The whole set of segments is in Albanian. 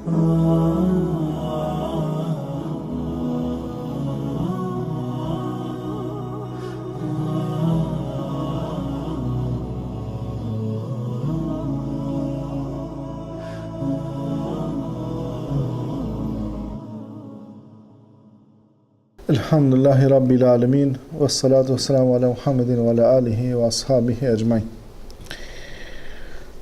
Alhamdulillahi Rabbil Alamin, wassalatu wassalamu ala Muhammadin wa ala alihi wa ashabihi ajma'in.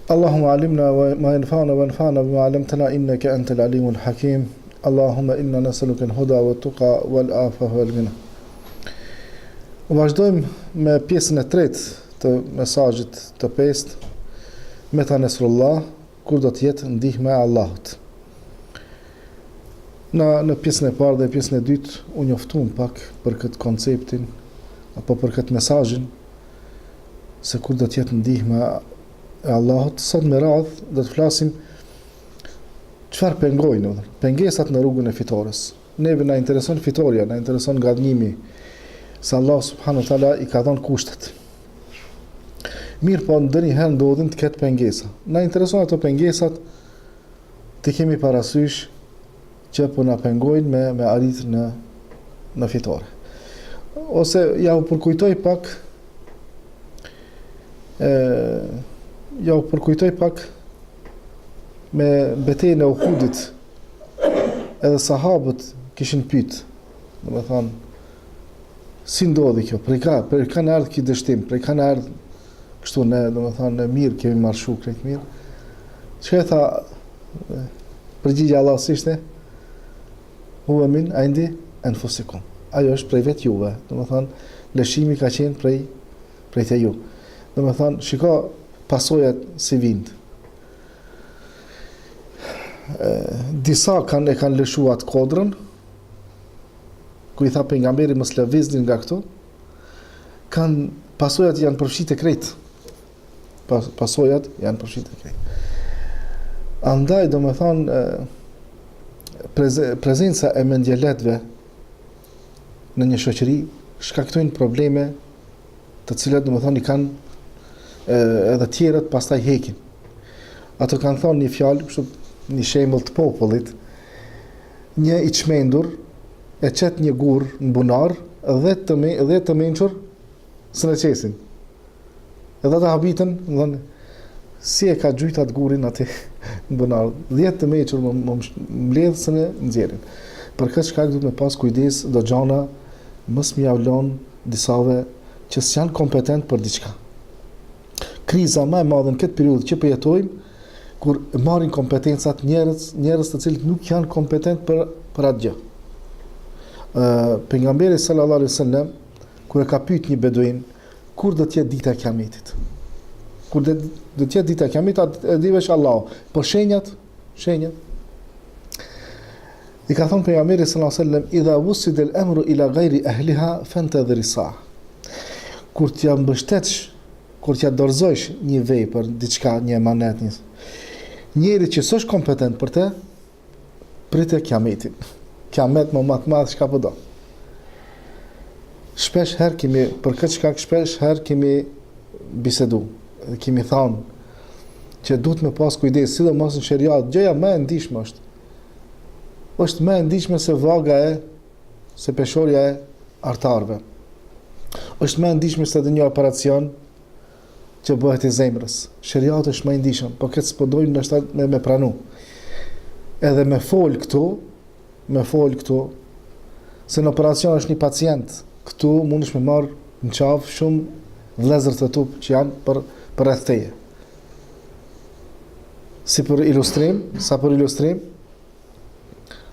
Allahumma alimna ma yanfa'una wa anfa'na bima 'allamtana innaka antal alimul hakim. Allahumma inna nas'aluka al-huda wa tuqa wal afafa wal ghina. Vazhdojmë me pjesën e tretë të mesazhit të pestë, Meta Nasrullah, kur do të jetë ndihma e Allahut. Në pjesën e parë dhe pjesën e dytë u njoftuam pak për këtë konceptin apo për këtë mesazhin se kur do të jetë ndihma e Allahut. Sot me radhë do të flasim çfarë pengojnë, pengesat në rrugën e fitores. Neve na intereson fitoria, na intereson gatnimi, se Allah subhanahu wa taala i ka dhënë kushtet. Mirë, po ndonjëherë ndodhin të ketë pengesa. Na intereson ato pengesat të kemi parasysh që po na pengojnë me arrit në fitore. Ose ja u përkujtoj pak me betejën e Uhudit. Edhe sahabët kishin pyet, domethënë, si ndodhi kjo? Prej kanë ardhur këtë dështim, prej kanë ardhur kështu ne, domethënë, mirë kemi marshu krejt mirë. Çka tha përgjigja Allah ishte? Huwa min indi anfusikum. Ajo është prej vetë juve. Domethënë, lëshimi ka qenë prej te ju. Domethënë, shiko pasojat si vind. Disa e kanë lëshuar kodrën, ku i tha pejgamberi mos lëvizni nga këto. Pasojat janë përfshite krejt. Pasojat janë përfshite krejt. Andaj domethënë prezenca e mendjeletëve në një shoqëri shkaktojnë probleme të cilat domethënë i kanë edhe tjerët pastaj hekin. Ato kanë thonë një fjalë, kështu një shembull të popullit. Një i çmendur e çet një gur në bunar dhe të mençur s'e qesin. Edhe ata habitën, domethënë si e ka gjujt atë gurin atë në bunar. 10 të mequr më mbledh së në nxjerrin. Për këtë shkak duhet me pas kujdes do gjana mos më javlon disave që s'janë kompetent për diçka. Kriza më e madhe në këtë periudhë që po jetojmë, kur marrin kompetencat njerëz të cilët nuk janë kompetent për atë gjë. Pejgamberi sallallahu alaihi wasallam kur e ka pyet një beduin kur do të jetë dita e Kiametit. Kur do të jetë dita e Kiametit, e di veç Allahu. Po shenjat. I ka thonë pejgamberi sallallahu alaihi wasallam, idha wusida al-amru ila ghayri ahliha fantadhir as-sa'a. Kur t'ja mbështetsh, kur t'ja dorëzosh një vepër, diçka, një emanet, njëri që s'është kompetent për të, pritë Kiametin. Kiamet më të madh çka po do. Shpesh herë për këtë shkak kemi bisedu. Kemi thonë që duhet me pas kujdes, sidomos në sheriat, gjëja më e ndihshme është më e ndihshme se vaga se peshorja e artarëve. Është më e ndihshme se një operacion që bëhet i zemrës. Sheriati është më i ndihshëm, por këtë s'po dojnë ndoshta me pranu. Edhe me fol këtu, se në operacion është një pacient, këtu mundesh me marr në qafë shumë vëllezër të tu që janë për rreth teje. Sa për ilustrim,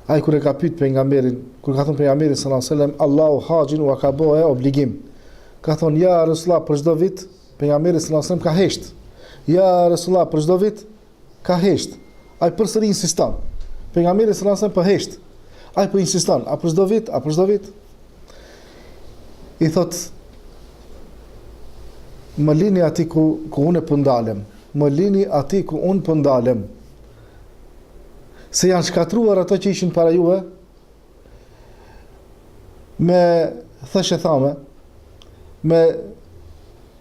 ai kur e ka pyet pejgamberin, kur ka thënë pejgamberi sallallahu alajhi wasallam, Allahu hajin wa ka bëu obligim. Ka thonë ja Resulullah për çdo vit, pejgamberi sallallahu alajhi wasallam ka hesht. Ja Resulullah për çdo vit ka hesht. Ai përsëri insiston. Pejgamberi sallallahu alajhi wasallam po hesht. Ai po insiston, a për çdo vit. I thot më lini ati ku unë po ndalem. Më lini ati ku unë po ndalem. Se janë shkatruar ato që ishin para juve me thëshe thame, me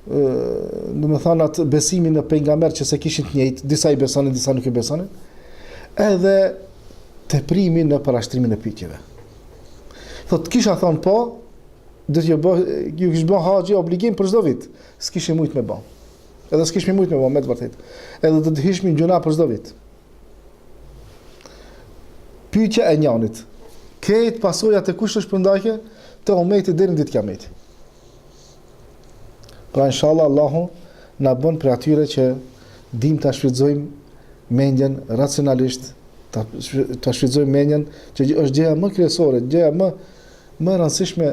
do me thënë besimin në pejgamber që se kishin të njëjtë, disa i besonin, disa nuk i besonin, edhe teprimi në parashtrimin e pyetjeve. Thot kisha thonë po, do t'ju kish bë haxhi obligim për çdo vit. S'kishim mujt me bë. Edhe s'kishim mujt me bë me të vërtetë. Edhe do të hishmi gjuna për çdo vit. Pyetja e njanit. Këtë pasojat e kush është përndajke të ummeti deri në ditë kiameti. Pra inshallah Allahu na bën për atyre që dim ta shfrytëzojmë mendjen racionalisht, ta shfrytëzojmë mendjen që është gjëja më kryesore, gjëja më e rëndësishme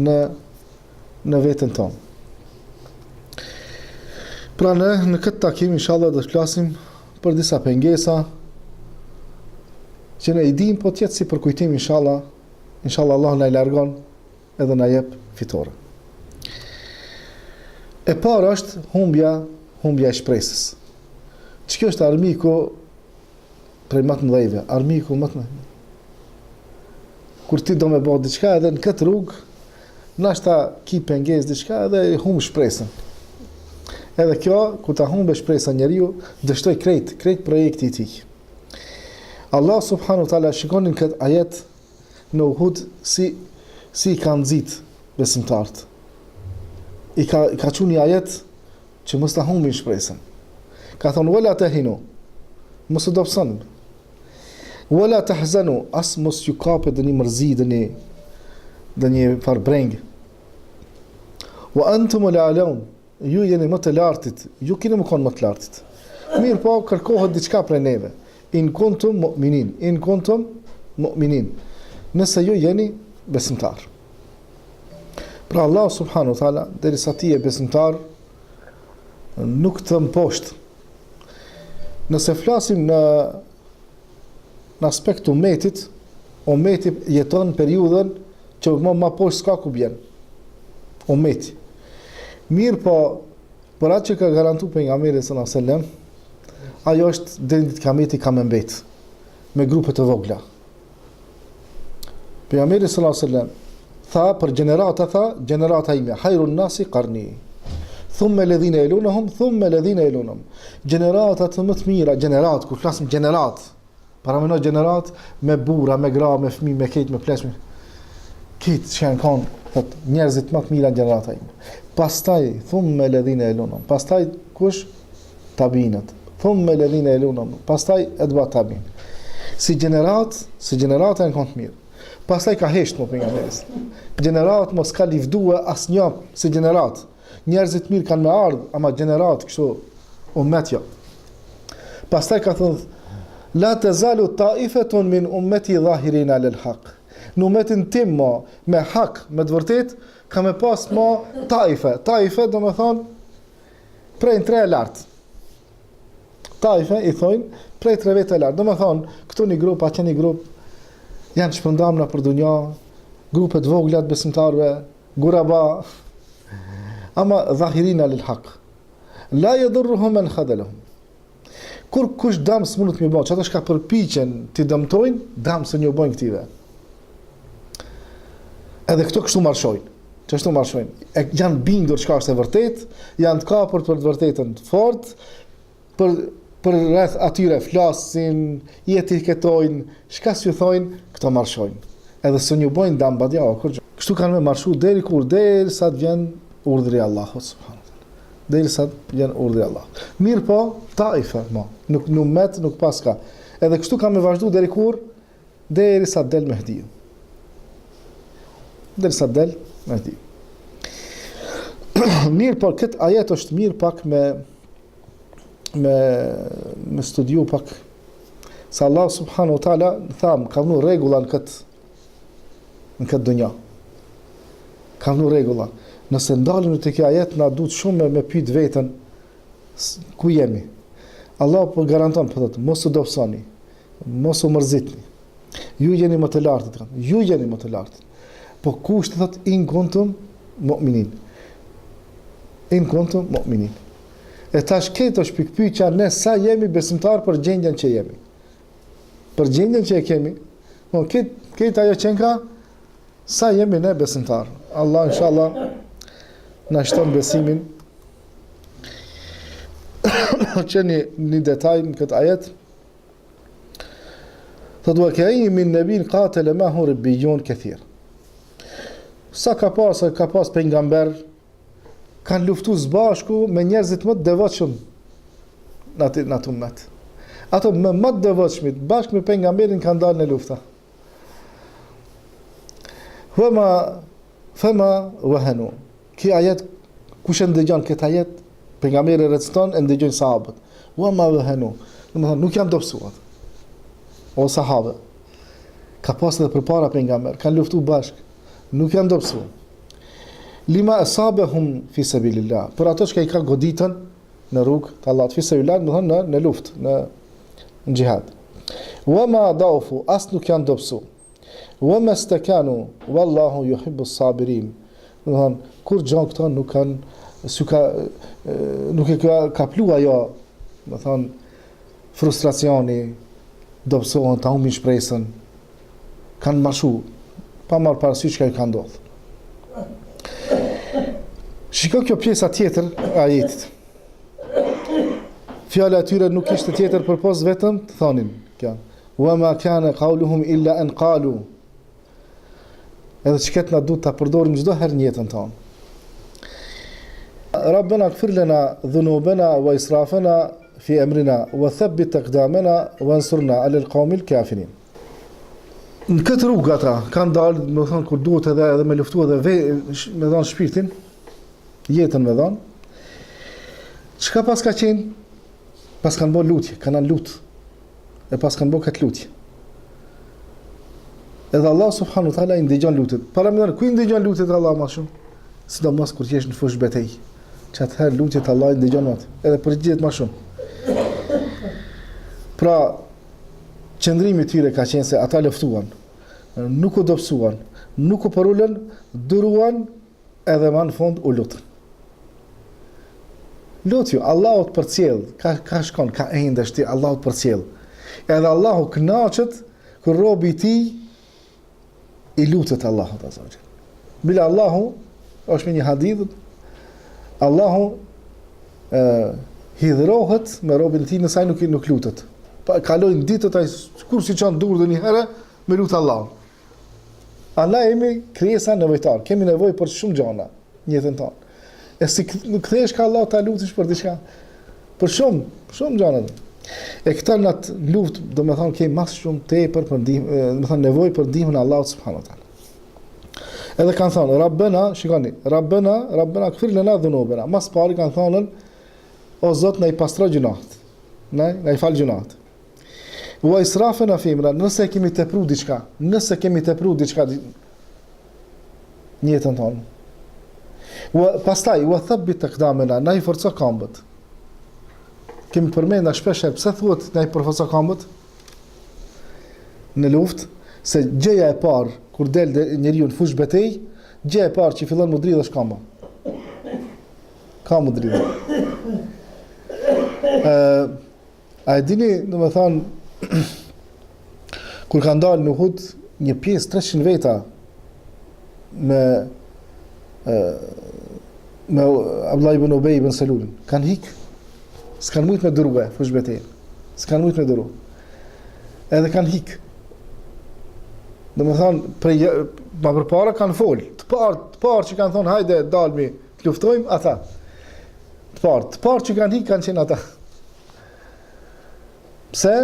në veten tonë. Pra në këtë takim inshallah do të flasim për disa pengesa që ne i dim, po tjetë si për kujtim inshallah Allah na i largon edhe na jep fitore. E para është humbja e shpresës. Ç'kjo është armiku prej më të mëdhejve, armiku më të mëdhej. Kur ti do me bëj diçka edhe në këtë rrugë, nashta ki pengesë diçka edhe humb shpresën. Edhe kjo, kur ta humbe shpresën njeriu, dështoi krejt projekti i tij. Allah subhanahu wa taala shikonin këtë ajet në Uhud si ka nxit besimtarët. I ka thënë një ajet që mos ta humbin shpresën. Ka thonë wala tahinu, mos u dobësoni. Wala tahzanu, as mos ju kapet dëni mërzi, dëni farbreng. Wa antum la'alun, ju jeni më të lartit, ju keni më konë më të lartit. Mirë po, kërkohet diçka prej neve. In kuntum mu'minin. Nëse ju jeni besimtar. Pra Allah subhanahu wa taala, derisa ti je besimtar, nuk të mposht. Nëse flasim në aspekt ummeti jeton periudhën që më poshtë s'ka ku bjen. Ummeti. Mirë po, për atë që ka garantu pejgamberi sallallahu alajhi wasallam, ajo është deri ditë kiameti ka më mbet me grupe të vogla. Pejgamberi sallallahu alajhi wasallam tha për gjenerata ime, hayrun nasi qarni. Thumma alladhina yalunhum, Gjeneratat më të mira, kur flasim gjenerat, para mëno gjenerat me burra, me gra, me fëmijë, me keq, me pleshme. Kitë që janë kanë njerëzit më të mira gjenerata ime. Pastaj thumma alladhina yalunhum. Pastaj kush? Tabinat. Thumma alladhina yalunhum. Pastaj atba tabin. Si gjenerata janë kanë të mirë. Pastaj ka hesht më pejgamberis. Gjenerat mos ka livdua asnjë si gjenerat. Njerëzit mirë kanë me ardhë, ama gjenerat kështu ummet jo. Pastaj ka thënë la tazalu ta'ifetun min ummeti dhahirina lil haq. Në ummetin tim me hak, me të vërtet, ka me pas taife. Taife do me thonë prej në tre e lartë. Taife i thonë prej tre vete e lartë. Do me thonë këtu një grup, atje një grup, janë shpërndamna për dunja, grupet voglat besimtarve, guraba, ama dhahirina lil haq. La yadurruhum man khadalahum. Kur kush dam s'munët më bëjnë, që ata shka përpiqen t'i dëmtojnë, dam së një bëjnë këtive. Edhe këto kështu marshojnë. Janë bindur çka është e vërtet, janë të kapur për të vërtetën fort, për rreth atyre flasin, etiketojnë, çka s'ju thojnë, këto marshojnë. Edhe së një bëjnë dam badja, kështu kanë me marshu deri kur, derisa të vjen urdhri i Allahut subhanahu. Derisa janë urdhri i Allahut. Mirë po, taifa, nuk met, nuk paska. Edhe kështu kam me vazhdu deri kur? Derisa del Mehdiu. Mirë po, këtë ajet është mirë pak me studiu pak. Se Allah subhanahu wa taala tham, ka vënë rregulla në këtë dunja. Ka vënë rregulla. Nëse ndalim të kjo ajet, na duhet shumë me pyet veten ku jemi. Allah po garanton, po thotë, mos u dobësoni, mos u mërzitni. Ju jeni më të lartë. Po kush të thotë in kuntum mu'minin. E tash këtë është pikpyetja, ne sa jemi besimtar për gjendjen që jemi. Për gjendjen që e kemi. Po këtë ajo që ka, sa jemi ne besimtar. Allah inshallah na shton besimin. Që një detaj në këtë ajet, Thot wa ka'ayyin min nabiyyin qatala ma'ahu ribbiyun kathir. Sa ka pas pejgamber kanë luftu zbashku me njerëzit më të devotshëm në atë ummet. Ato më të devotshmit bashkë me pejgamberin kanë dalë në lufta. Fama wahanu. Ki ajet kush e ndëgjon këtë ajet, pejgamberi recton e ndëgjojnë sahabët. Wama wahanu. Domethënë nuk janë dobësuar. O sahabë, ka pas edhe përpara pejgamber, kanë luftu bashkë, nuk janë dobësuar. Lima asabahum fi sabilillah. Për ato që i ka goditën në rrugë të Allahut, fi sabilillah, domethënë në luftë, në xhihad. Wama da'ufu, as nuk janë dobësuar. Wama istakanu, wallahu yuhibbu as-sabirin. Domethënë kur gjën këto nuk kanë nuk e ka kaplu ajo, domethënë frustracioni, dobësohen, ta humbin shpresën, kanë mashu, pa marrë parasysh çka i ka ndodhur. Shiko kjo pjesa tjetër e ajetit. Fjala e tyre nuk ishte tjetër përpos vetëm të thonin kjo. Wa ma kana qawluhum illa an qalu. Edhe çket na duhet ta përdorim çdo herë në jetën tonë. Rabbana ighfir lana dhunubana wa israfana fi amrina wa thabbit aqdamana wansurna 'ala al-qawmi al-kafirin. Në këtë rrugë ata kanë dalë, më thonë, kur duhet edhe me luftu edhe me dhanë shpirtin, jetën me dhanë. Çka pas ka qenë? Pas kanë bërë lutje, kanë lutë. E pas kanë bërë këtë lutje. Edhe Allah subhanahu wa taala i ndëgjon lutjet. Para më ku i ndëgjon lutjet Allah më shumë? Sidomos kur jesh në fush betejë. Çatëherë lutjet Allah i ndëgjon atë, edhe përgjigjet më shumë. Pra, qëndrimi i tyre ka qenë se ata luftuan, nuk u dobësuan, nuk u porulën, duruan, edhe më në fund u lutën. Lutju, Allahu të përcjell, ka shkon, ka endeshti, Allahu të përcjell. Edhe Allahu kënaqet kur robi i tij i lutet Allahut azza wa jall. Bila Allahu, është me një hadith, Allahu hidhrohet me robën e tij nëse ai nuk lutet. Kalojnë ditët ai kur si çan dur një herë me lut Allahun. Allah jemi krijesa nevojtar, kemi nevojë për shumë gjëra në jetën tonë. E si kthehesh ka Allah ta lutesh për diçka? Për shumë gjëra. E këta në atë luftë, domethënë kemi mas shumë tepër për ndihmë, domethënë nevojë për ndihmën e Allahut subhanahu wa taala. Edhe kanë thonë, Rabbena, shikoni, Rabbena ighfir lana dhunubana. Mas pari kanë thonë, o Zot, na i pastro gjunat. Na i fal gjunat. Wa israfana fi amrina, nëse kemi tepruar diçka, në jetën tonë. Pastaj, wa thabbit aqdamana, na i forco këmbët. Kemi përmenda shpesh pse thuhet na i forco këmbët në luftë, se gjëja e parë kur del njeriu në fush betejë, gjëja e parë që fillon më dridhesh këmba. Ka më dridhë. A e dini, domethënë, kur kanë dalë në Uhud, një pjesë 300 veta me Abdullah ibn Ubay ibn Salul kanë hik, s'kan mujt me dërua fush betejë. S'kan mujt me dërua. Edhe kanë hik. Domethënë, ma përpara kanë fol. Të parë që kanë thonë hajde dalmi, të luftojmë ata. Të parë që kanë hik kanë qenë ata. Pse?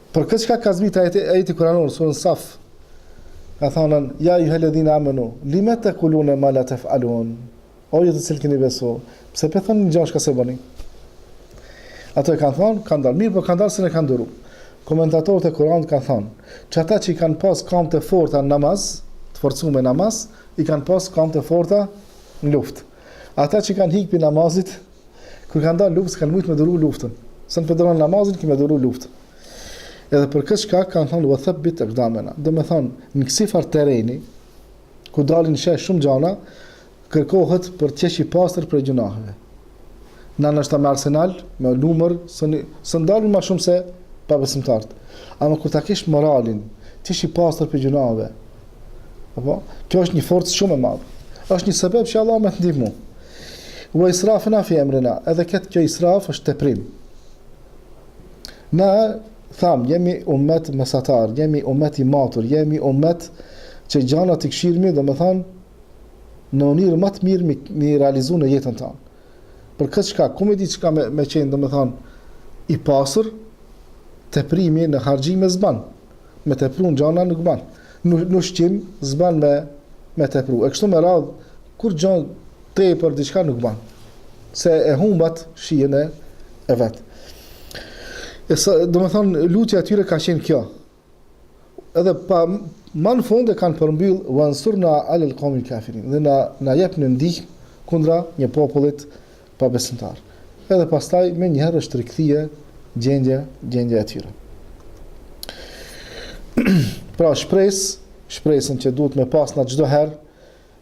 Për këtë çka ka zbrit ajeti kuranor surën Saf. Ka thënë ja ayyuhalladhina amanu lima taquluna ma la taf'alun. O ju të cilët keni besu, pse pe thoni gjashka se bëni? Ato e kanë thonë, kanë dalë mirë, por kanë dalë se ne kanë duru. Komentatorët e Kuranit kanë thonë, që ata që i kanë pas kam të forta në namaz, të forcuar me namaz, i kanë pas kam të forta në luftë. Ata që kanë hikë për namazit, kur kanë dalë luftës, kanë mujtë me duru luftën. Se në përdojnë namazin, ki me duru luftën. Edhe për këtë shkak kanë thonë, wa thabbit aqdamana. Do me thonë, në kësi farë tereni, ku dalin shesh shumë gjana, kërkohet për të qesh i pastër për gjunaheve. Na nështë me arsenal, me numër, së ndalin ma shumë se pa besimtarët. Ama kur ta kesh moralin, ti je i pastër për gjunave. Apo? Kjo është një forcë shumë e madhe. Është një sebeb që Allah më të ndihmu. Wa israfna fi amrina, edhe këtë kjo israf është teprim. Na tham, jemi ummet mesatar, jemi ummet I matur, jemi ummet që gjanat I këshirmi, do me thanë, në mënyrë më të mirë mi realizu në jetën tonë. Për këtë çka, ku me di çka me qenë, do me thanë, I pasur, teprimi në harxhime zban. Me tepru në gjana nuk ban. Në shqim zban me tepru. E kështu me radhë, kur gjanë tepër diçka nuk ban. Se e humbat shijen e vetë. Do me thonë, lutja atyre ka qenë kjo. Edhe ma në fund e kanë përmbyll wansurna alal qawmil kafirin. Dhe na jep në ndihmë kundra një popullit pa besimtar. Edhe pastaj me njëherë është rikthie gjendja e tyre. Pra shpresën që duhet me pas në çdo herë,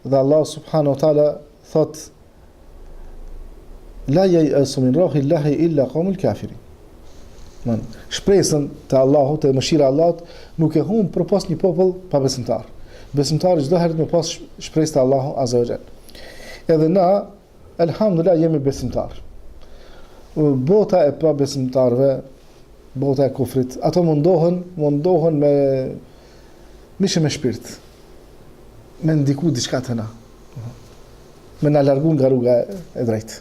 dhe Allah subhanahu wa taala thot la ya'asu min rauhillahi illa qawmul kafirin. Shpresën të Allahut, të mëshira e Allahut nuk e humb përpas një popull pa besimtar. Besimtari çdo herë me pas shpresë të Allahut azza wa jall. Edhe na elhamdulillah jemi besimtar. Bota e pa besimtarve, bota e kufrit, ato mundohen me shpirt, me ndiku diçka të na, me na largu nga rruga e drejtë.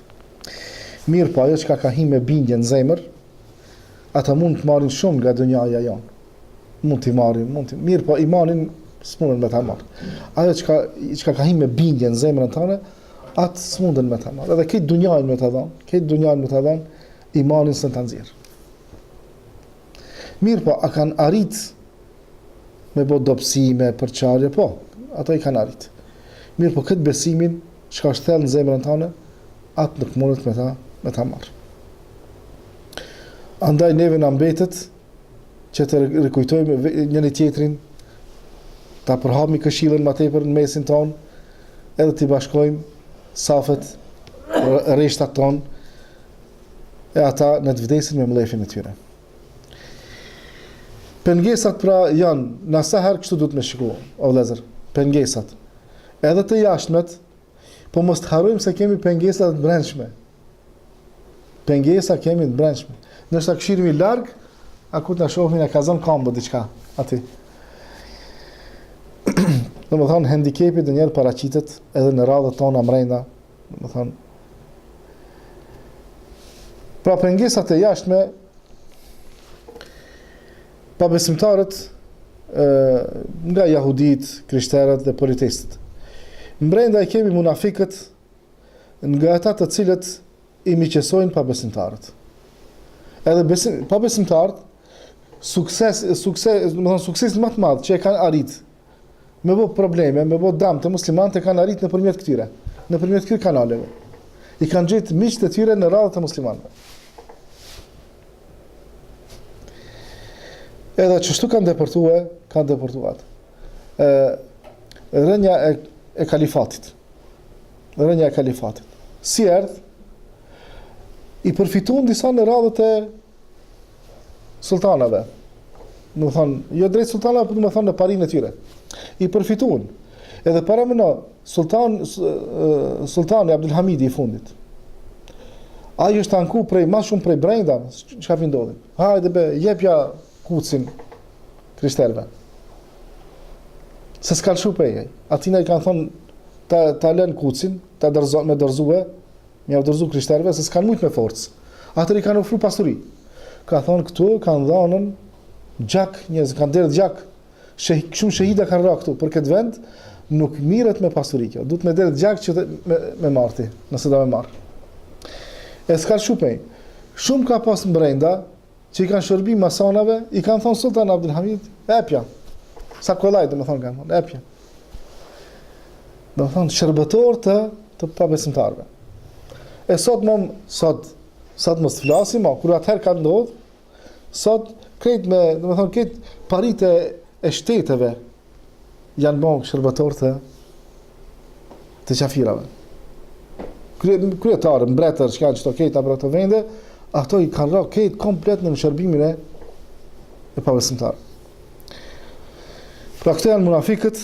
Mirë po, ajo që ka hi me bindje në zemër, ata mund të marrin shumë nga dënjaja jonë. Mund t'i marrin, mirë po, imanin s'mundën me ta marrë. Ajo që ka hi me bindje në zemrën tëne, atë s'mundën me ta marrë. Edhe këtë dënjajnë me ta dhanë, imanin së të nxjerrë. Mirë po, a kanë arrit me bo dobësime, përçarje, po, ato I kanë arrit. Mirë po, këtë besimin, që ka shthellë në zemrën tëne, atë nuk mundet me ta marrë. Andaj neve na mbetet që të rikujtojmë njëri tjetrin, ta përhapmi këshillën më tepër në mesin ton, edhe t'i bashkojmë safet, rreshtat ton, e ata në të vdesin me mlefin e tyre. Pengesat pra janë, na sa herë kështu duhet me shikoj, o vëllezër, pengesat. Edhe të jashtmet, po mos të harrojmë se kemi pengesa të brendshme. Pengesa kemi të brendshme. Nështë këshirimi larg, akut na shohin e ka zënë kambo diçka aty. Do më thonë, handikepi dhe njerë paraqitet edhe në radhët tona mrenda. Do më thonë, pra pengesat e jashtme, pa besimtarët nga jahudit, krishterët dhe politestët. Mbrenda I kemi munafikët nga ata të cilët I miqësojnë pa besimtarët. Edhe pa besimtarët, sukses më të madh që e kanë arrit, me bo probleme, me bo dam të muslimanët e kanë arrit nëpërmjet këtyre kanaleve. I kanë gjetë miqtë e tyre në radhët të muslimanëve. Edhe çështu kanë deportuar. Rënja e kalifatit. Si erdhë, I përfituan disa në radhët e sultanave. Do të thonë, jo drejt sultanave, por do të thonë në parinë e tyre. I përfituan. Edhe para më në sultani Abdulhamidi I fundit. Ai është anku më shumë prej brenda, çka pi ndodhi. Hajde be, jepja kucin krishterëve. Se s'ka lëshu prej. Atina I kanë thonë ta lën kucin, ta dorëzue, më dorëzu krishterëve se s'kan shumë me forcë. Atëri kanë ofruar pasuri. Ka thonë këtu kanë dhënën gjak, njerëz kanë derë gjak. Shumë shahida kanë ra këtu për këtë vend, nuk mirret me pasuri kjo. Duhet me derë gjak që me marti, nëse do me marr. E s'ka shumë. Shumë ka pas brenda që I kanë shërbim masonave, I kanë thonë Sultan Abdulhamid, epja. Sa kollaj do të thonë kanë, epja. Do të thonë shërbëtor të pabesimtarëve. E sot mos flasim, kur atëherë ka ndodhur, sot krejt me, do të thonë, këtë paritë e shteteve janë bërë shërbëtor të qafirave. Kryetarë, mbretër, që kanë qëto këtë për ato vende, ato I kanë ra këtë komplet në shërbimin e pabesimtarë. Pra këto janë munafikët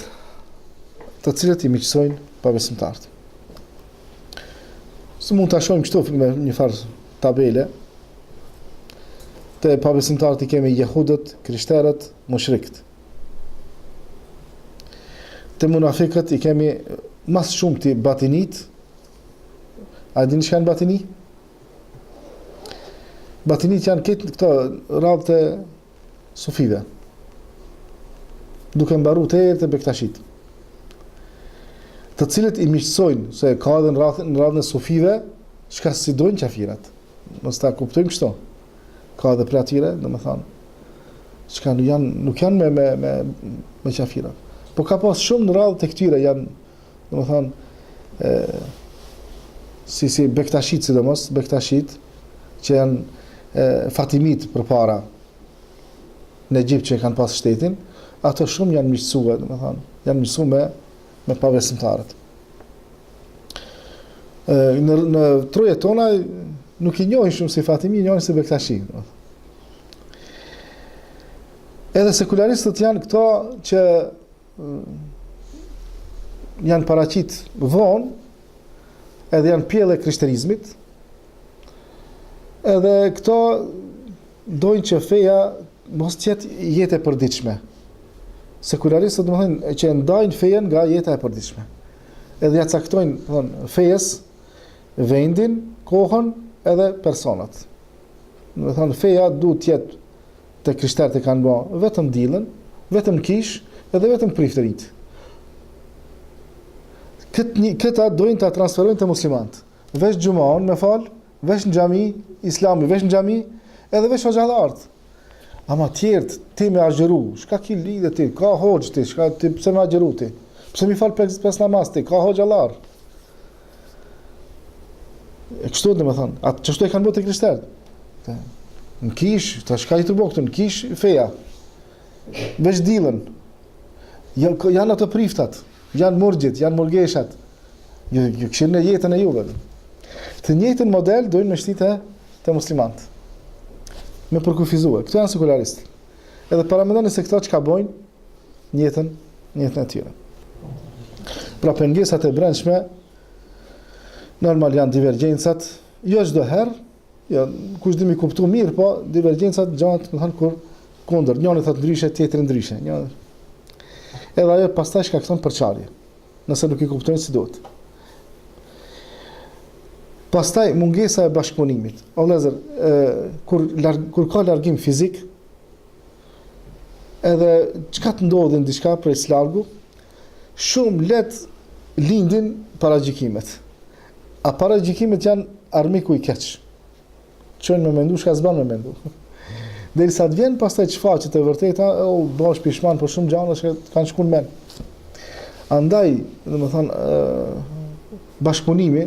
të cilët I miqësojnë pabesimtarët. Së mund të shohim kështu me një farë tabele. Te pabesimtarët i kemi jehudët, krishterët, mushrikët. Te munafikët i kemi mas shumë të batinit. A dini çka janë batini? Batinit janë këto radhë të sufive, duke mbaru të erë të Bektashit, të cilët i miqësojnë se ka edhe në radhën e sufive çka si dojnë qafirat. Mos ta kuptojmë kështu. Ka edhe për atyre, domethënë, çka nuk janë me qafira. Po ka pas shumë në radhë të këtyre janë, domethënë, si Bektashit, sidomos Bektashit, që janë Fatimit përpara në Egjipt që kanë pas shtetin, ato shumë janë miqësuar, domethënë, janë miqësuar me pabesimtarët. Në trojet tona nuk i njohin shumë si Fatimi, i njohin si Bektashi. Edhe sekularistët janë këto që janë paraqit vonë, edhe janë pjellë e krishterizmit, edhe këto dojnë që feja mos tjetë jetë e përditshme. Sekularistët domethënë që ndajnë fejen nga jeta e përditshme. Edhe ja caktojnë fejes vendin, kohën edhe personat. Domethënë feja duhet të jetë te krishterët e kanë bërë vetëm dillën, vetëm kish edhe vetëm priftërit. Këta dojnë ta transferojnë te muslimanët. Veç xhumaon me fal, veç në xhami, islami veç në xhami, edhe veç xhallarët. Ama tjertë, ti me agjeru, shka ki lidhe ti, ka hoxh ti, shka ti, pse me agjeru ti, pse mi falë pes namaz ti, ka hoxh allar. E kështu dhe me thonë, atë qështu e kanë bërë të krishterët. Në kish, ta shka i të bëhë këtu, në kish feja, veç dilën, janë ato priftat, janë murgjit, janë murgeshat, ju këshirë në jetën e juve. Të njëjtën model dojnë me shtite të muslimantë. Me përkufizue. Këto janë sekularistë. Edhe paramendoni se këto çka bojnë njëtën e tyre. Pra pengesat e brendshme normal janë divergjencat, jo çdo herë, jo kush dimi kuptu mirë, po divergjencat gjatë, do të thonë kur kundër, njëri thotë ndryshe, tjetri ndryshe, Edhe ajo pastaj shkakton përçarje, nëse nuk i kuptojnë si duhet. Pastaj mungesa e bashkëpunimit. O vëllezër, kur ka largim fizik, edhe çka të ndodhin diçka prej largu, shumë lehtë lindin paragjikimet. A paragjikimet janë armiku i keq. Çojnë me mendu çka s'ban me mendu. Derisa të vjen pastaj çfaqet e vërteta, bosh pishman për shumë gjëra që kanë shkuar men. Andaj, domethënë, bashkëpunimi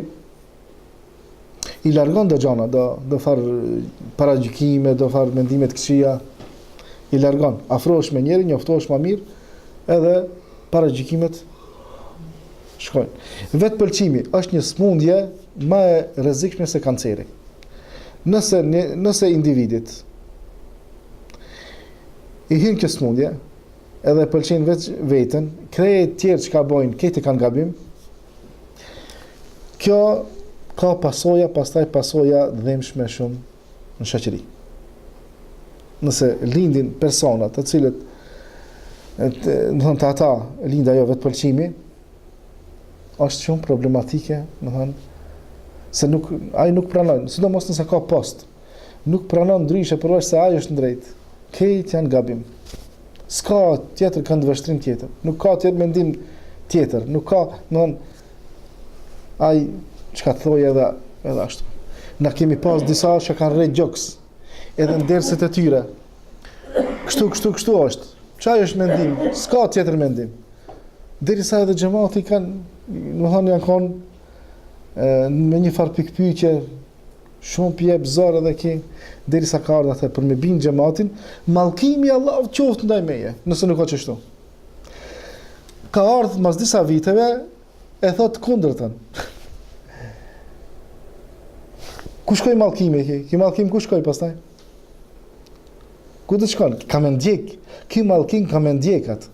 i largon do gjana, do far paragjykime, do far mendime të këqija, i largon. Afrohesh me njëri, njoftohesh më mirë, edhe paragjykimet shkojnë. Vetë pëlqimi është një smundje më e rrezikshme se kanceri. Nëse individit i hyn kjo smundje, edhe pëlqen vetë veten, krejt tjerë që ka bojnë, këti kanë gabim, kjo ka pasoja, pastaj pasoja dhëmshme shumë në shoqëri. Nëse lindin persona të cilët do thonë të ata lind ajo vetë pëlqimi, është shumë problematike, do thonë se ai nuk pranon, sidomos nëse ka post, nuk pranon ndryshe përveç se ai është në drejt. Këto janë gabim. S'ka tjetër këndvështrim tjetër, nuk ka tjetër mendim tjetër, nuk ka, do thonë ai çka thoi edhe ashtu. Na kemi pas disa që kanë rreth gjoks, edhe nderset e tyre. Kështu është. Çaj është mendim, s'ka tjetër mendim. Derisa edhe xhamati kanë, do thonë janë kanë me një farë pikpyetje shumë pjep zor edhe ki, derisa ka ardhur atë për me bin xhamatin, mallkimi Allahu qoftë ndaj meje, nëse nuk ka çështu. Ka ardhur mas disa viteve e thot kundërtën. Ku shkoi mallkimi ki? Ki mallkim ku shkoi pastaj? Ku do të shkon? Ka më ndjek. Ki mallkim ka më ndjekat.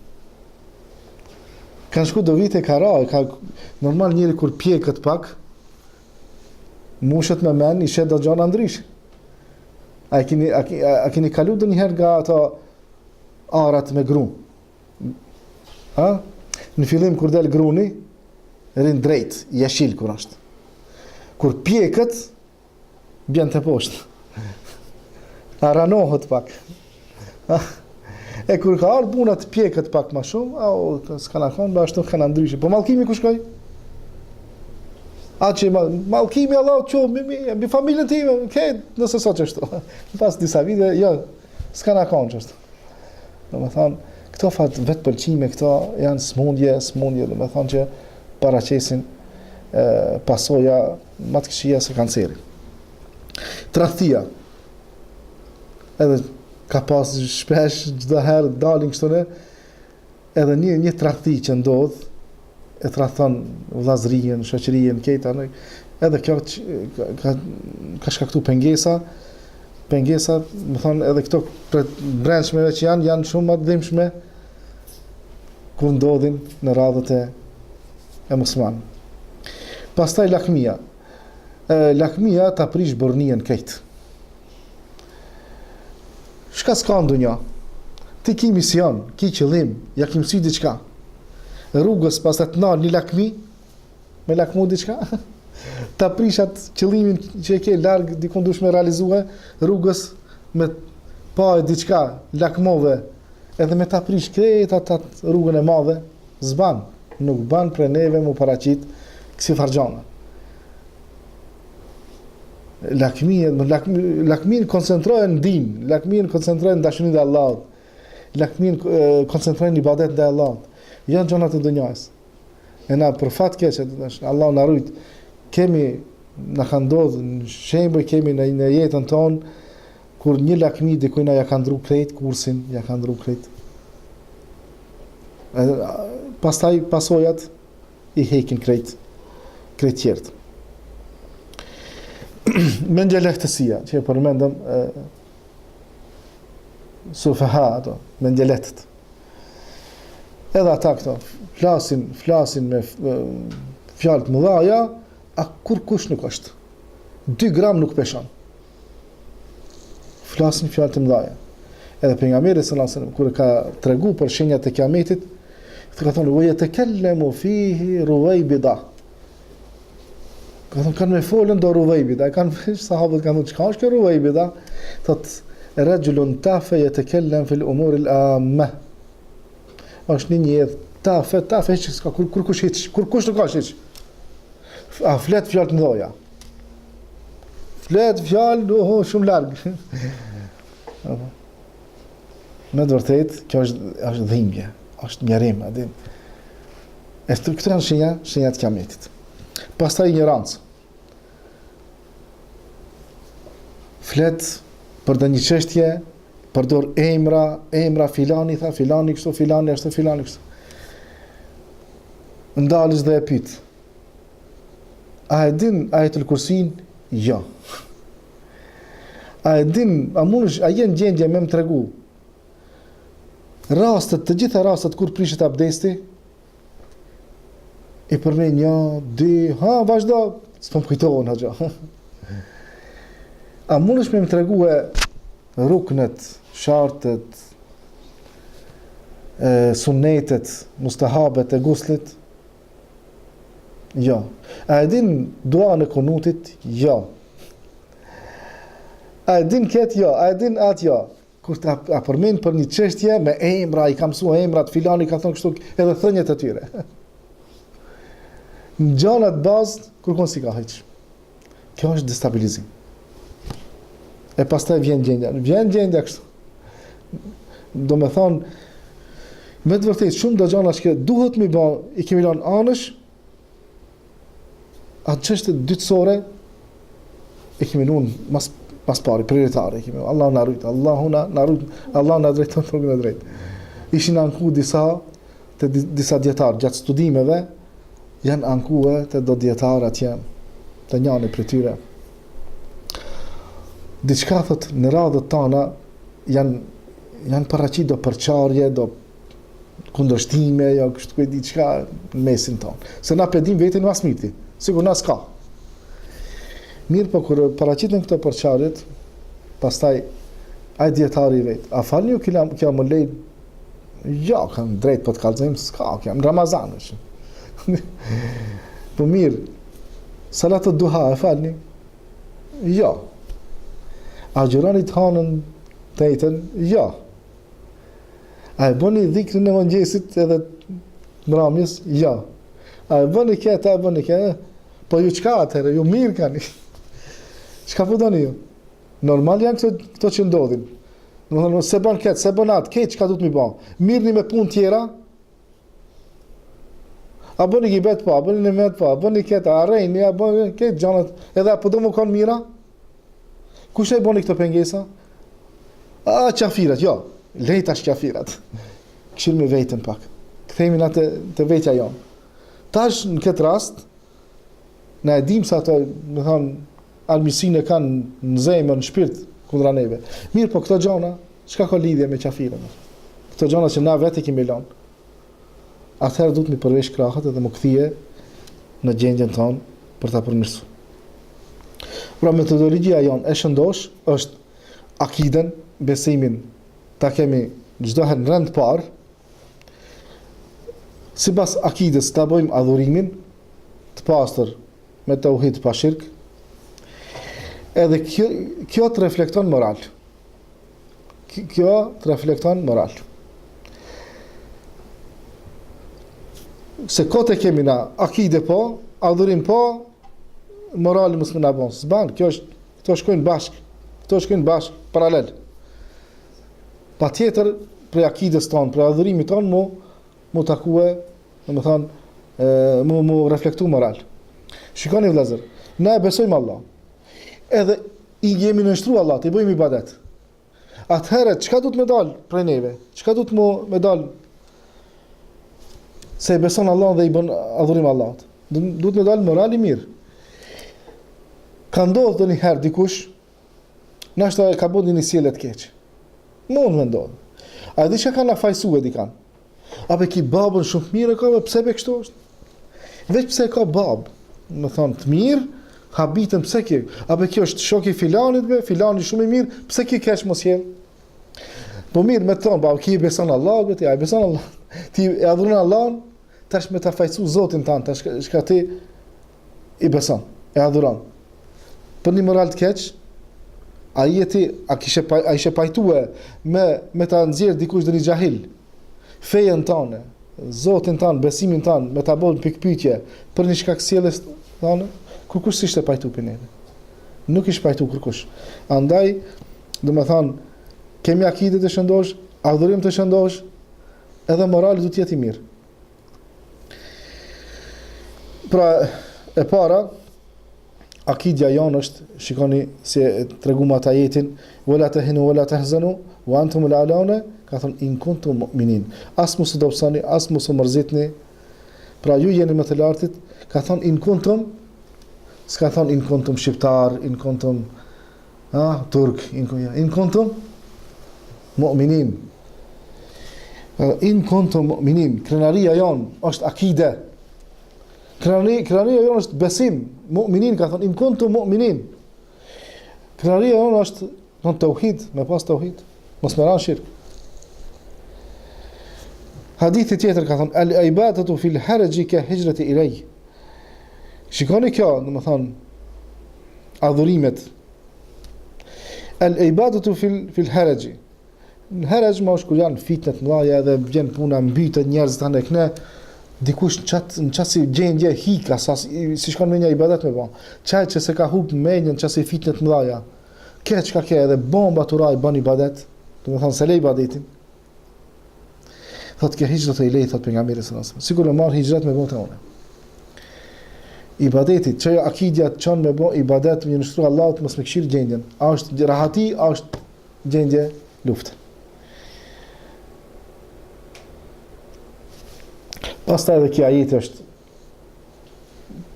Kanë shku do vite ka normal njëri kur pjekët pak, mushet me men, i shet do gjana ndrysh. A keni kalu do njëherë nga ato arat me gru? A? Në fillim kur del gruni, rinë drejt, jeshil kur është. Kur pjekët, bjen të poshtë. Ranohet pak. E kur ka ardhur puna të pjekët pak më shumë, s'kana konë, ashtu kanë ndryshe. Po mallkimi ku shkoj? Atë që mallkimi Allah të mbi familjen time, nëse sot që ashtu. Pas disa vite, jo, s'kana konë që ashtu. Domethënë, këto vetë pëlqime, këto janë smundje, domethënë që paraqesin pasoja më të këqija se kanceri. Tradhtia. Edhe ka pas shpesh çdo herë dalin kështu ne, edhe një tradhti që ndodh e tradhton vllazërinë, shoqërinë, këta, edhe kjo ka shkaktuar pengesa, më thonë edhe këto brendshmeve që janë shumë të dhimbshme kur ndodhin në radhët e musliman. Pastaj lakmia. Lakmia ta prish burrnien këtë. Shka s'ka në dunja? Ti ki mision, ki qëllim, ja ki mësi diçka. Rrugës pas të nalë një lakmi, me lakmu diçka, ta prish atë qëllimin që e ke largë, dikun dush me realizue, rrugës me pa e diçka, lakmove, edhe me ta prish krejt atë rrugën e madhe, zban, nuk ban për neve mu paraqit kësi fargjana. Lakmin koncentrohen në din, lakmin koncentrohen në dashurin dhe Allahut, lakmin koncentrohen në ibadet dhe Allahut, janë gjonat e dunjas. E na për fat keq, Allah na rujt, na ka ndodhur në shembull kemi në jetën tonë kur një lakmi dikujt na ja ka ndru krejt kursin, ja ka ndru krejt. Pastaj pasojat i hekin krejt tjertë. Mendja lehtësia, që e përmendëm sufaha ato, mendja lehtët. Edhe ata këto, flasin me fjalë të mëdha, a kur kush nuk është. 2 gram nuk peshon. Flasin fjalë të mëdha. Edhe pejgamberi sallallahu alajhi wasallam kur ka tregu për shenjat e kiametit, ka thonë wa yatakallemu fihi ruwaybida. Kanë me folën do Ruwaybida, sahabët kanë thënë çka është kjo Ruwaybida? Thotë rajulun tafe yatakallem fil umur al-amma. Është një njerëz tafe që s'ka kur kush nuk ka hiç. A flet fjalë të mëdha. Flet fjalë shumë larg. Në të vërtetë kjo është dhimbje, është njerim, a din. Këto janë shenja të kiametit. Pastaj ignorancë. Flet për një çështje, përdor emra filani tha, filani kështu, filani ashtu, filani kështu. Ndalës dhe e pyet. A e din Ajetul Kursin? Jo. A jenë gjendje me më tregu? Të gjitha rastet kur prishet abdesti, i përmen 1, 2, vazhdo, s'pëm kujtohen haxha. A mundesh me më tregue ruknet, shartet, sunnetet, mustahabet e guslit? Jo. A e din dua në kunutit? Jo. A e din këtë? Jo. A e din atë? Jo. Kur ta përmend për një çështje me emra, i ka mësuar emrat, filani ka thonë kështu, edhe thënjet e tyre. Në gjanat bazë, kërkon si ka heq. Kjo është destabilizim. E pastaj vjen gjendja kështu. Do me thonë, me të vërtet, shumë do gjana që duhet mi ba, i kemi lanë anësh, atë çështje dytësore, i kemi nunë mas pari, prioritare, i kemi nunë, Allah na rujt, Allah na drejton rrugën e drejtë. Ishin anku disa djetarë, gjatë studimeve, janë ankue të do djetarë atje, të njani për tyre. Diçka thot në radhët tana janë paraqit do përçarje, do kundërshtime, jo kështu ku diçka në mesin tonë. Se na pedim veten mas miti, sigur na s'ka. Mirë po kur paraqiten këto përçarjet, Pastaj ai dietari vet, a falni ju kja më lejt? Ja, kam drejt po të kallëzojmë, s'ka, jam në Ramazan është. Po mirë, salat të duha e falni? Ja. A gjërani të hanën të ejten? Ja. A e bëni dhikrin e mëngjesit edhe mramjes? Ja. A e bëni këtë, a e bëni këtë? Po ju qka atëherë, ju mirë kanë. Qka po doni ju? Normal janë këto që ndodhin. Se bën këtë, se bën atë, këtë qka du të mi ba. Mirëni me punë tjera? A bëni gibet pa, a bëni në met pa, a bëni këtë, a rejni, a bëni këtë gjanët, edhe a po do më kanë mira? Kush e bëni këto pengesa? A, qafirat, jo, lejta është qafirat. Këshirë me vetën pak. Këthejmi na të vetja jonë. Tash në këtë rast, ne e dim se ato, me thonë, almisin e kanë në zemër, në shpirt, kundra neve. Mirë, po këto gjona, çka ka lidhje me qafirën? Këto gjona që na vetë kemi lënë. Atëherë duhet mi përvesh krahët edhe më kthie në gjendjen tonë për ta përmirësuar. Pra metodologjia jonë e shëndosh është akiden, besimin, ta kemi çdo herë në rend parë. Sipas akides ta bëjmë adhurimin të pastër me tauhid pa shirk. Edhe kjo të reflekton moral. Kjo të reflekton moral. Se kote kemi na akide po, adhurim po, morali mos më na bon. S'ban, këto shkojnë bashk, paralel. Patjetër për akides tonë, për adhurimit tonë mu takue, mu reflektu moral. Shikoni vëllezër, ne besojmë Allah. Edhe i jemi nështru Allah, të i bëjmë ibadet. Atëherë, çka du të me dalë prej neve? Çka du të me dalë se i beson Allah dhe i bën adhurim Allah? Du të me dalë morali mirë. Ka ndodhë dhe një herë dikush, nashta ka bëndi një sielet keqë. Mund me ndodhë. A di që ka na fajsu e di kanë? Ape ki babën shumë mirë e ka, pse be kështu është? Veç pse ka babë, me thonë të mirë, habitën pse ki, apo kjo është shoki filanit be, filani shumë i mirë, pse ki kesh mos jel? Po mirë me thonë, ki i beson Allah, be ti, a i beson Allah, ti e adhuron Allah, tash me ta fajcu Zotin tanë, tash shka ti i beson, e adhuron. Për një moral të keq, a ishe pajtue me ta nxjerr dikush dhe një gjahil, fejen tanë, Zotin tanë, besimin tanë, me ta bërë pikpytje, për një shkak sjelljes tanë, kërkush s'ishte pajtu për neve. Nuk ishte pajtu kërkush. Andaj, do me thanë, kemi akide të shëndosh, adhurim të shëndosh, edhe morali du t'jeti mirë. Pra, e para, akidja jonë është, shikoni si të reguma të ajetin, wala të hinu, wala të hëzënu, wa antum l'alane, ka thonë, in kuntum mu'minin. As mu së dopsani, as mu së mërzitni, pra ju jeni më të lartit, ka thonë, in kuntum, s'ka thonë in kuntum shqiptar, in kuntum turk, in kuntum mu'minin. In kuntum mu'minin. Krenaria jonë është akide. Krenaria jonë është besim. Mu'minin ka thonë in kuntum mu'minin. Krenaria jonë është në tauhid, me pas tauhid. Mos me ranë shirk. Hadithi tjetër ka thonë al-ibadatu fil haraji ka hijrati ilay. Shikoni kjo, në më thonë, adhurimet. El-ibadatu fil haraji. Në haraj ma është kur janë fitnet mëdha dhe vjen puna mbytet njerëzit anë këne, dikush në qatë si gjendje hika, si shkon me një ibadet me ba. Qaj që se ka hub menjën qatë si fitnet mëdha. Ke që ka ke edhe bomba të raj ban ibadet, të më thonë se le ibadetin. Thot ke hijrat e i lej, thot për nga mirë së nësëm. Sigur me marë hijrat me bote une. Ibadetit, që akidja të qënë me bo ibadet me një nështru Allahut mos me këshirë gjendjen. A është rahati, a është gjendje luftë. Pastaj edhe kjo ajeti është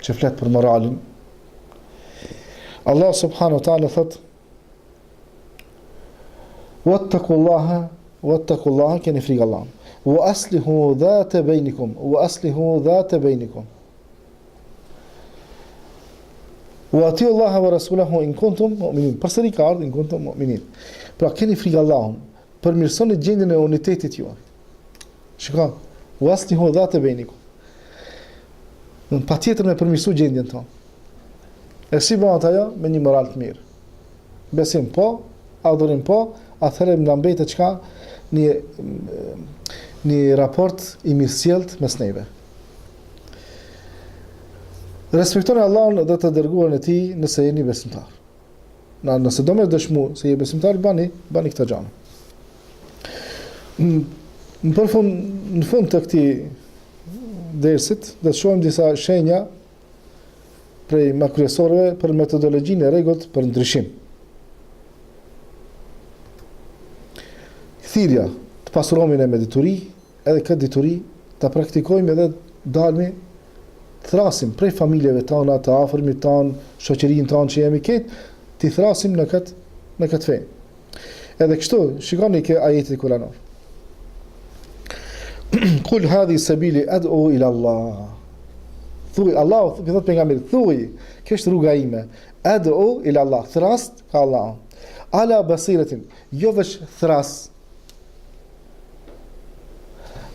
që flet për moralin. Allah subhanahu wa taala thot: "Wattaqullaha keni frikë Allah. Wa aslihu dhata bainakum, wa aslihu dhata bainakum." wa atiu Allah wa rasulahu in kuntum mu'minin. Përsëri ka ardhur in kuntum mu'minin. Pra keni frikë Allahun, përmirësoni gjendjen e unitetit juaj. Shiko, waslihu dhata bainikum. Patjetër me përmirësu gjendjen tonë. E si bëhet ajo me një moral të mirë. Besim po, adhurim po, atëherë na mbetet çka një raport i mirësjellët mes neve. Respektoni Allahun dhe të dërguarin e tij nëse jeni besimtar. Nëse do me dëshmu se je besimtar, bani këtë gjë. Në fund të këtij dersit do të shohim disa shenja prej më kryesorëve për metodologjinë e rregullt për ndryshim. Thirrja të pasurohemi me dituri, edhe këtë dituri ta praktikojmë edhe dalmi thrasim prej familjeve tona, të afërmit ton, shoqërinë tonë që jemi këtë, ti thrasim në këtë fe. Edhe kështu, shikoni ke ajetin kuranor. Kul hadhi sabili ad'u ila Allah. Thuaj Allah, thot pejgamberi, thuaj, kjo është rruga ime. Ad'u ila Allah, thrast ka Allah. Ala basiratin, jo veç thras.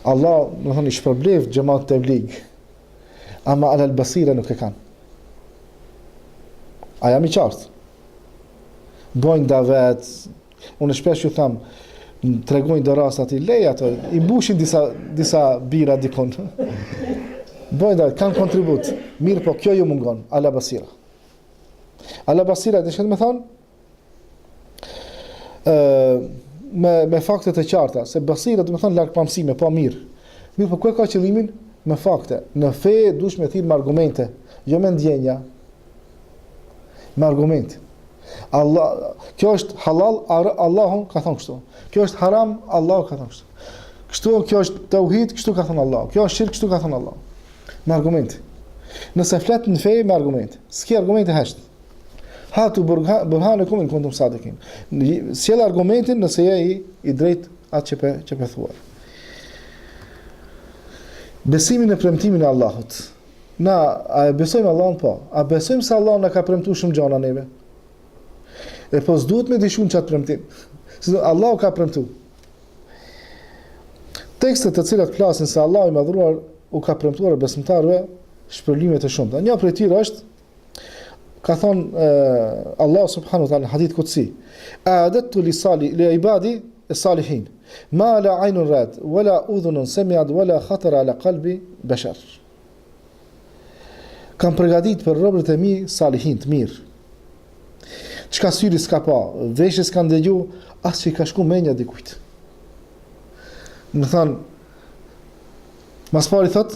Allah, më thonë, i shpërblev xhamat tabligh. Ama ala al-basira nuk e kanë. A jam i qartë? Bojnë davet, unë shpesh ju tham, tregojnë do rastat i lej ato, i mbushin disa bira dikon. Bojnë davet, kanë kontribut. Mirë po, kjo ju mungon, ala basira. Ala basira, dhe shetë me thonë, me faktet e qarta, se basira dhe me thonë larkë pamësime, po mirë. Mirë po, kë ka qëllimin? Me fakte. Në fe dush me thirë me argumente, jo me ndjenja. Me argumente. Allah, kjo është halal, Allahu ka thonë kështu. Kjo është haram, Allahu ka thonë kështu. Kështu, kjo është tauhid, kështu ka thonë Allahu. Kjo është shirk, kështu ka thonë Allahu. Me argumente. Nëse flet në fe, me argumente. S'ki argumente heshtë. Hatu burhanekum in kuntum sadikin. Sjell argumentin nëse je i drejt atë që pe thuar. Besimin e premtimin e Allahut. Na, a e besojmë Allahun po? A besojmë se Allahu na ka premtuar shumë gjëra neve? E po s'duhet me dishun qatë premtim. Allahu ka premtuar. Tekstet të cilat flasin se Allahu i madhruar u ka premtuar besimtarëve shpërblime të shumta. Një prej tyre është, ka thonë Allah subhanahu wa taala në hadith qudsi, a'adtu li ibadi as-salihin ma la aynun ra'at wala udhunun sami'at wala khatara ala qalbi bashar. Kam përgatit për robërit e mi salihin të mirë. Çka syri s'ka pa, veshje s'ka ndëgju, as që i ka shku menja dikujt. Më thanë, mas pari thot,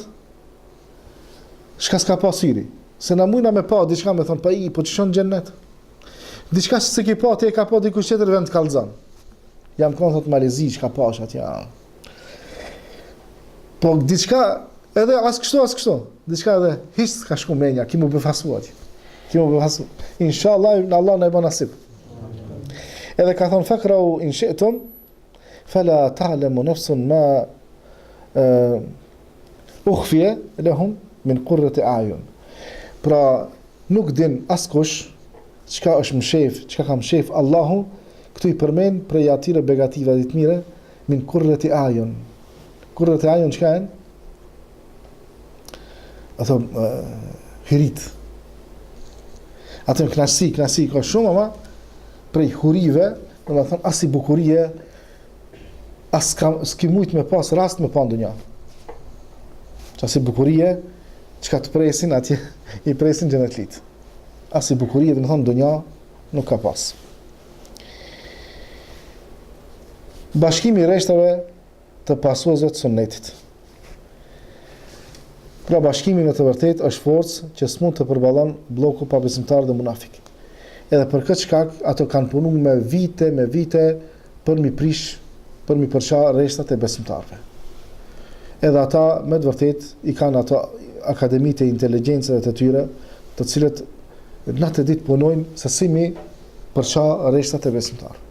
shka s'ka pa syri. Se na mujna me pa, diçka me thonë, pa i, po që shonë gjennet. Diçka që se ki pa, te e ka pa dikush tjetër vend të kalzan. Jam konë thot Malezi, që ka pa është atja. Po diçka, edhe as kështu. Diçka edhe, hiç s'ka shku menja, ki mu befasu atje. Inshallah, Allah në e bë nasib. Edhe ka thonë, fakrau in shi'tum, fala ta'lamu nafsun ma ukhfiya lahum min qurrati a'yun. Pra nuk din askush çka është mshef, çka ka mshef Allahu, këtu i përmend prej atyre begativa të mira min qurrati a'yun. Qurrati a'yun çka janë? Ato hyrit. Ato knasi ka shumë, ama prej hurive, do të thonë as i bukurie, as s'ki mujt me pas rast me pa ndonjë. Çasi bukurie, çka të presin atje, i presin xhenetlit. As i bukurie, do të thonë ndonjë nuk ka pas. Bashkimi i rreshtave të pasuesve të sunnetit. Pra bashkimi në të vërtet është forcë që s'mund të përballon bloku pa besimtar dhe munafik. Edhe për këtë shkak ato kanë punuar me vite për mi prish, për mi përsha rreshtat e besimtarëve. Edhe ata me të vërtet i kanë ato akademitë e inteligjencave të tyre, të cilët natë ditë punojnë se si mi përsha rreshtat e besimtarëve.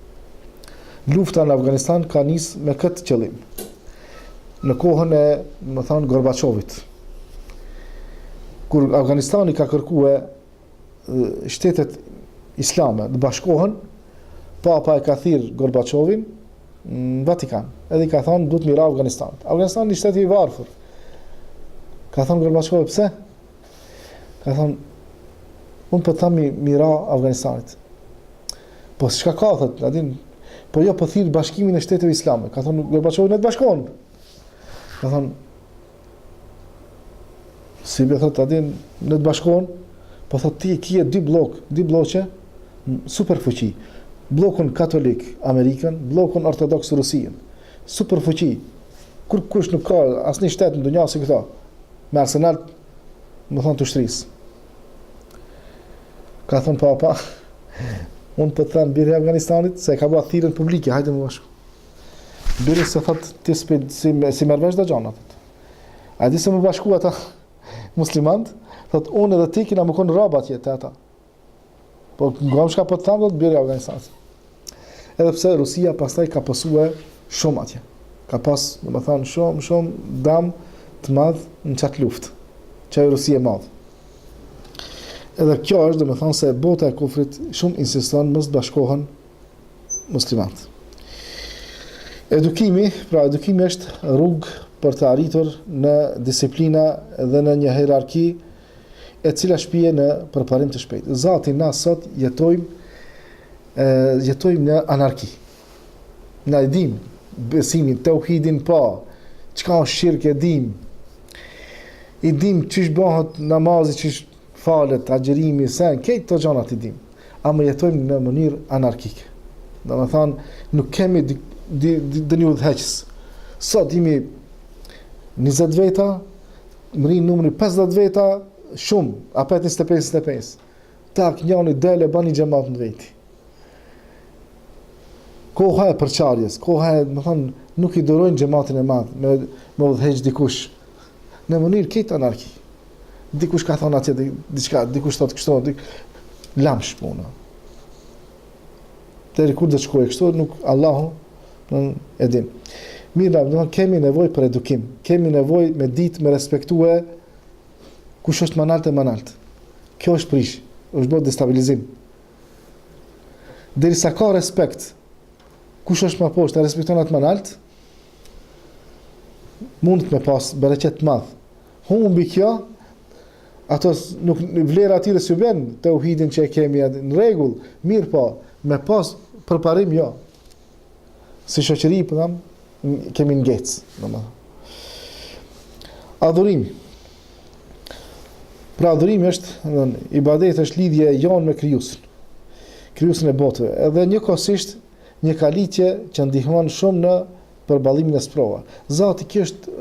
Lufta në Afganistan ka nisë me këtë qëllim. Në kohën e, më thonë, Gorbachovit. Kur Afganistani ka kërkuar shtetet islame të bashkohen, Papa e ka thirr Gorbachevin në Vatikan. Edhe I ka thonë duhet mira Afganistan. Afganistani është shteti I varfër. Ka thonë Gorbachev pse? Ka thonë unë po tham mira Afganistanit. Po çka ka thot, adin, po jo po thirr bashkimin e shteteve islame. Ka thonë Gorbachev ne të bashkohen. Ka thonë si be thot adin ne të bashkohen, po thot ti kje dy bloqe super fuqi. Bllokun katolik Amerikan, bllokun ortodoks Rusin. Super fuqi. Kur kush nuk ka asnjë shtet në dunjë si këto. Me arsenal, më thonë të ushtrisë. Ka thonë Papa, unë po të them birë e Afganistanit, se ka bërë thirrën publike, hajde më bashku. Birë se thot ti si mervesh dhe gjanat. A di se më bashku ata muslimant, thot unë edhe ti kina më konë rabat jetë ata. Po nga më shka po të thamë, do të birë e Afganistanit. Edhe pse Rusia pastaj ka pasue shumë atje. Ka pas, do më thonë, shumë dam të madh në qatë luft, që e Rusia e madh. Edhe kjo është, do më thonë, se bota e kufrit shumë insiston mos të bashkohen muslimanët. Edukimi është rrugë për të arritur në disiplina dhe në një hierarki e cila shpije në përparim të shpejt. Zati na sot jetojmë në anarki. Na e dim besimin, tauhidin pa, çka është shirk e dim. I dim çish bëhet namazi, çish falet, agjerimi, sen, këtë të gjanat I dim. Ama jetojmë në mënyrë anarkike. Do të thonë, nuk kemi dënyu udhëheqës. Sot jemi 20 veta, mërin numri 50 veta, shumë, apet 25. Tak, njani dele, bani gjemat në veti. Koha e përçarjes, koha e, më thonë, nuk I durojnë gjematin e madhë, me udhëheq dikush. Në mënyrë këtë anarki. Dikush ka thonë atje, dikush thotë kështu, lamsh puna. Deri kur dhe shkoj kështu, nuk Allahu e din. Mirë, kemi nevojë për edukim, kemi nevojë me ditë, me respektue kush është manalt e manalt. Kjo është prish, është bërë destabilizim. Derisa ka respekt, kush është më poshtë, e respekton atë manalt, mund të me pas bereqet madh. Humbi kjo, ato nuk vlera atyre s'ju bën tauhidin që e kemi në rregull, mirë po, me pas përparim jo. Si shoqëri, po them, kemi ngec, domethënë. Adhurimi. Pra adhurimi është, ibadet është lidhje jonë me krijuesin. Krijuesin e botëve. Edhe njëkohësisht një kalitje që ndihmon shumë në përballimin e sprova. Zati kjo është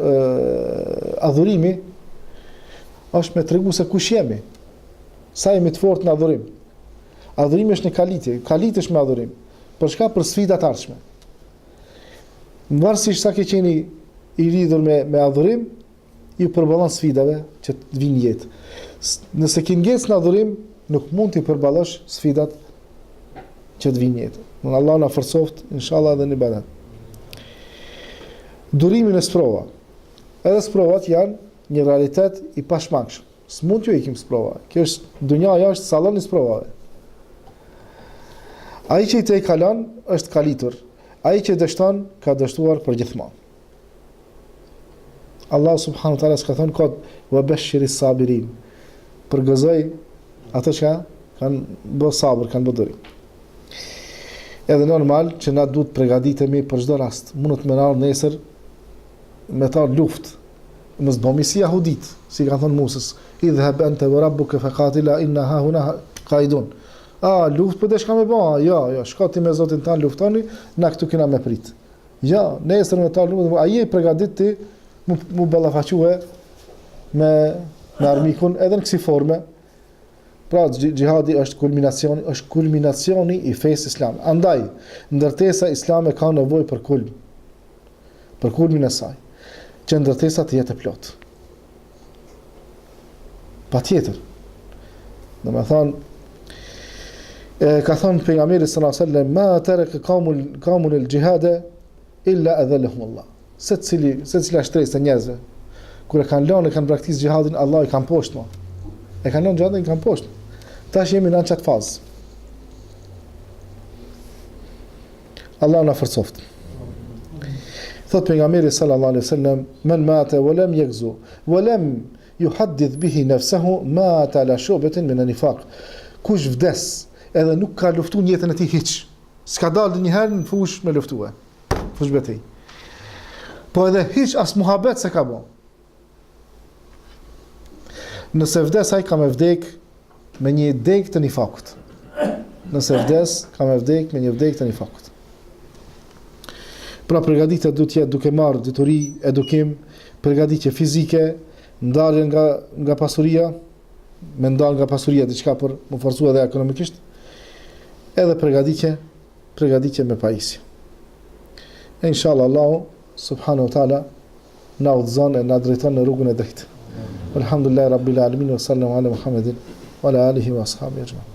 adhurimi është me tregu se kush jemi. Sa jemi të fortë në adhurim. Adhurimi është një kalitje, kalitesh me adhurim. Për shka? Për sfidat ardhshme. Varësisht sa ke qeni I lidhur me adhurim, ju përballon sfidave që të vinë jetë. Nëse ke ngec në adhurim, nuk mund të përballosh sfidat që të vinë jetë. Allah na forcoft, inshallah, edhe në ibadet. Durimi në sprova. Edhe sprovat janë një realitet I pashmangshëm. S'mund t'ju ikim sprova. Kjo është dunjaja është sallon I sprovave. Ai që I te kalon është kalitur. Ai që dështon ka dështuar për gjithmonë. Allah subhanahu wa taala s'ka thënë kod wa bashiris sabirin. Përgëzoj ato që kanë bë sabër, kanë bë durim. Edhe normal që na duhet përgatitemi për çdo rast. Mund të më ardh nesër me ta luftë. Mos bëmi si jahudit, si kanë thënë Musës, idhhab anta wa rabbuka faqatila inna ha huna qaidun. Luftë për deshka me ba, jo, shko ti me Zotin tanë luftoni, na këtu kena me prit. Ja, nesër me ta luftë, aje I përgatit ti mu ballafaque me armikun edhe në kësi forme. Pra gjihadi është kulminacioni I fesë islam. Andaj, ndërtesa islame ka nevojë për kulmin e saj, që ndërtesa të jetë plot. Patjetër. Domethënë ka thënë pejgamberi sallallahu alajhi wasallam ma taraka qaumun al-jihad illa adhallahum Allah. Secila shtresë e njerëzve kur e kanë lënë, kanë praktikë xhihadin, Allah I kanë poshtë. E kanë lënë xhihadin, kanë poshtë. Tash jemi në qatë fazë. Allah na forcoft. Thot pejgamberi sallallahu alaihi wasallam: "Man mata wa lam yaghzu wa lam yuhaddith bihi nafsuhu mata ala shubatin min an-nifaq." Kush vdes edhe nuk ka luftuar jetën e tij hiç. S'ka dalë ndonjëherë në fush me luftue. Fush betej. Po edhe hiç as muhabet se ka bo. Nëse vdes ai ka me vdek me një deg të nifakut. Nëse vdes ka me vdek me një vdek të nifakut. Pra përgatitja duhet të jetë duke marrë dituri, edukim, përgatitje fizike, ndarje nga pasuria, me ndal nga pasuria diçka për më forcua dhe ekonomikisht, edhe përgatitje me pajisje. E inshallah Allahu subhanahu wa taala na udhëzon e na drejton në rrugën e drejtë. Alhamdulillahi rabbil alamin wa sallallahu ala Muhammedin wa ala alihi wa ashabihi ajma'in.